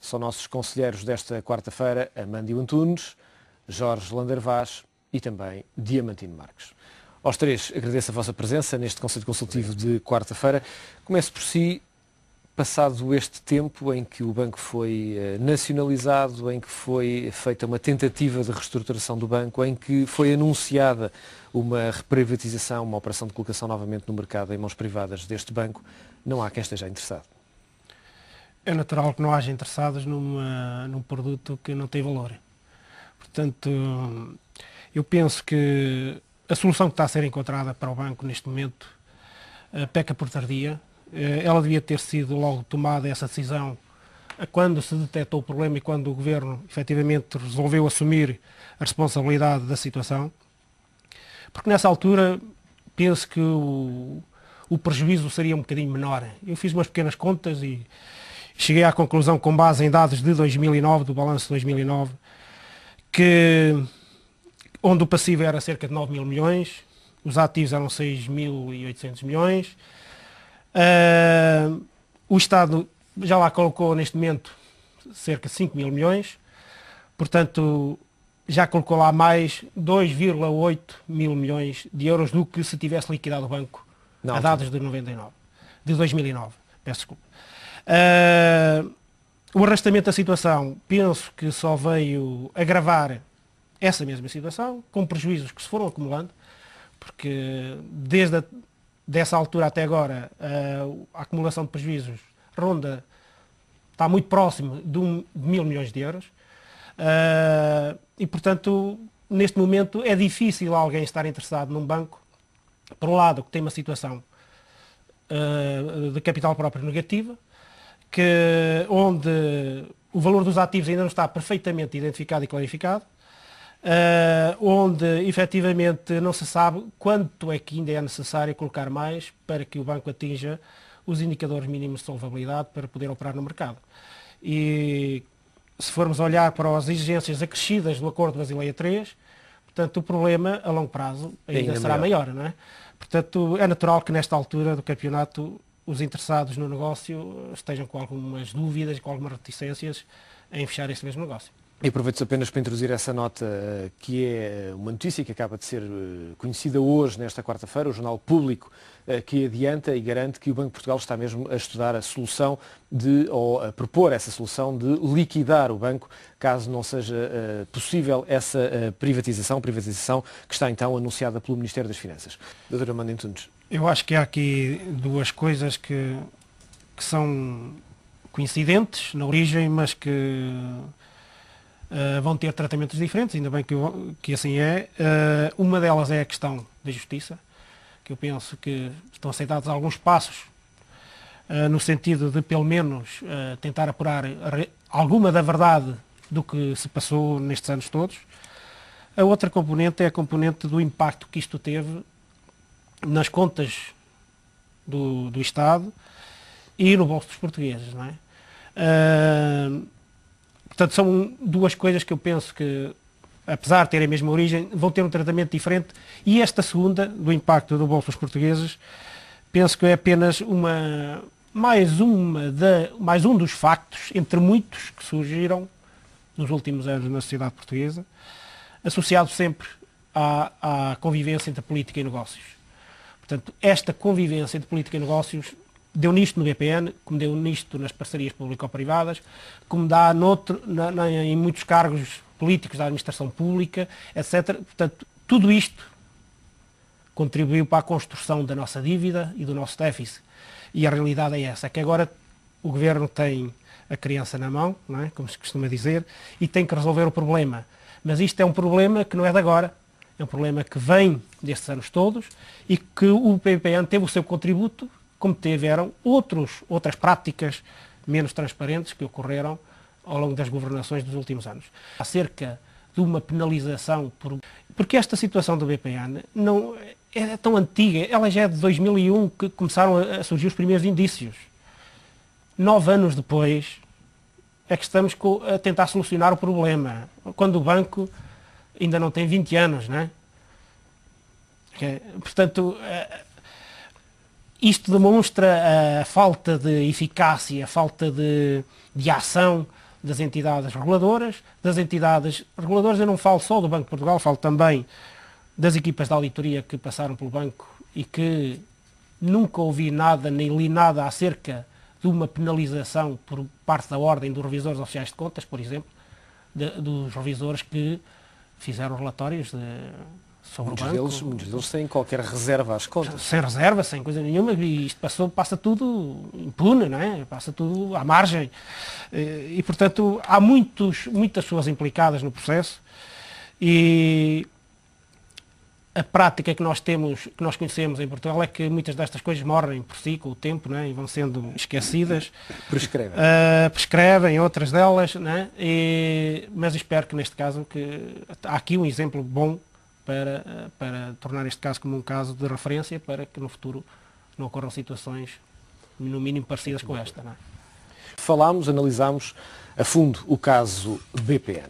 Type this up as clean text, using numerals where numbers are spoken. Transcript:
são nossos conselheiros desta quarta-feira, Amândio Antunes, Jorge Lander Vaz e também Diamantino Marques. Aos três, agradeço a vossa presença neste Conselho Consultivo de quarta-feira. Começo por si, passado este tempo em que o banco foi nacionalizado, em que foi feita uma tentativa de reestruturação do banco, em que foi anunciada uma reprivatização, uma operação de colocação novamente no mercado em mãos privadas deste banco, não há quem esteja interessado. É natural que não haja interessados num produto que não tem valor. Portanto, eu penso que a solução que está a ser encontrada para o banco neste momento peca por tardia. Ela devia ter sido logo tomada essa decisão quando se detectou o problema e quando o Governo efetivamente resolveu assumir a responsabilidade da situação. Porque nessa altura penso que o prejuízo seria um bocadinho menor. Eu fiz umas pequenas contas e cheguei à conclusão, com base em dados de 2009, do balanço de 2009, onde o passivo era cerca de 9 mil milhões, os ativos eram 6.800 milhões, o Estado já lá colocou neste momento cerca de 5 mil milhões, portanto já colocou lá mais 2,8 mil milhões de euros do que se tivesse liquidado o banco a dados de 2009. Peço desculpa. O arrastamento da situação, penso que só veio agravar essa mesma situação, com prejuízos que se foram acumulando, porque desde dessa altura até agora a acumulação de prejuízos está muito próximo de 1.000 milhões de euros e, portanto, neste momento é difícil alguém estar interessado num banco, por um lado, que tem uma situação de capital próprio negativa, onde o valor dos ativos ainda não está perfeitamente identificado e clarificado, onde efetivamente não se sabe quanto é que ainda é necessário colocar mais para que o banco atinja os indicadores mínimos de solvabilidade para poder operar no mercado. E se formos olhar para as exigências acrescidas do Acordo Basileia III, portanto o problema a longo prazo ainda será maior, não é? Portanto é natural que nesta altura do campeonato os interessados no negócio estejam com algumas dúvidas, com algumas reticências em fechar este mesmo negócio. E aproveito apenas para introduzir essa nota, que é uma notícia que acaba de ser conhecida hoje, nesta quarta-feira, o Jornal Público, que adianta e garante que o Banco de Portugal está mesmo a estudar a solução ou a propor essa solução de liquidar o banco, caso não seja possível essa privatização que está então anunciada pelo Ministério das Finanças. Doutora Amândio Antunes. Eu acho que há aqui duas coisas que são coincidentes na origem, mas que vão ter tratamentos diferentes, ainda bem que assim é. Uma delas é a questão da justiça, que eu penso que estão aceitados alguns passos no sentido de, pelo menos, tentar apurar alguma da verdade do que se passou nestes anos todos. A outra componente é a componente do impacto que isto teve nas contas do Estado e no bolso dos portugueses, não é? Portanto, são duas coisas que eu penso que, apesar de terem a mesma origem, vão ter um tratamento diferente. E esta segunda, do impacto do bolso dos portugueses, penso que é apenas mais um dos factos, entre muitos, que surgiram nos últimos anos na sociedade portuguesa, associado sempre à convivência entre política e negócios. Portanto, esta convivência entre política e negócios deu nisto no BPN, como deu nisto nas parcerias público-privadas, como dá em muitos cargos políticos da administração pública, etc. Portanto, tudo isto contribuiu para a construção da nossa dívida e do nosso déficit. E a realidade é essa, é que agora o Governo tem a criança na mão, não é? Como se costuma dizer, e tem que resolver o problema. Mas isto é um problema que não é de agora, é um problema que vem destes anos todos e que o BPN teve o seu contributo, como tiveram outras práticas menos transparentes que ocorreram ao longo das governações dos últimos anos. Acerca de uma penalização, porque esta situação do BPN não é tão antiga, ela já é de 2001 que começaram a surgir os primeiros indícios. 9 anos depois é que estamos a tentar solucionar o problema, quando o banco ainda não tem 20 anos, não é? Portanto, isto demonstra a falta de eficácia, a falta de ação das entidades reguladoras. Das entidades reguladoras eu não falo só do Banco de Portugal, falo também das equipas de auditoria que passaram pelo banco e que nunca ouvi nada, nem li nada acerca de uma penalização por parte da Ordem dos Revisores Oficiais de Contas, por exemplo, dos revisores que fizeram relatórios sobre o banco. Muitos deles sem qualquer reserva às contas. Sem reserva, sem coisa nenhuma, e isto passa tudo impune, não é? Passa tudo à margem. E, portanto, há muitas pessoas implicadas no processo e a prática que nós temos, que nós conhecemos em Portugal, é que muitas destas coisas morrem por si com o tempo, né, e vão sendo esquecidas. Prescrevem outras delas, né, mas espero que neste caso há aqui um exemplo bom para tornar este caso como um caso de referência para que no futuro não ocorram situações no mínimo parecidas com esta. Não é? Analisámos a fundo o caso BPN.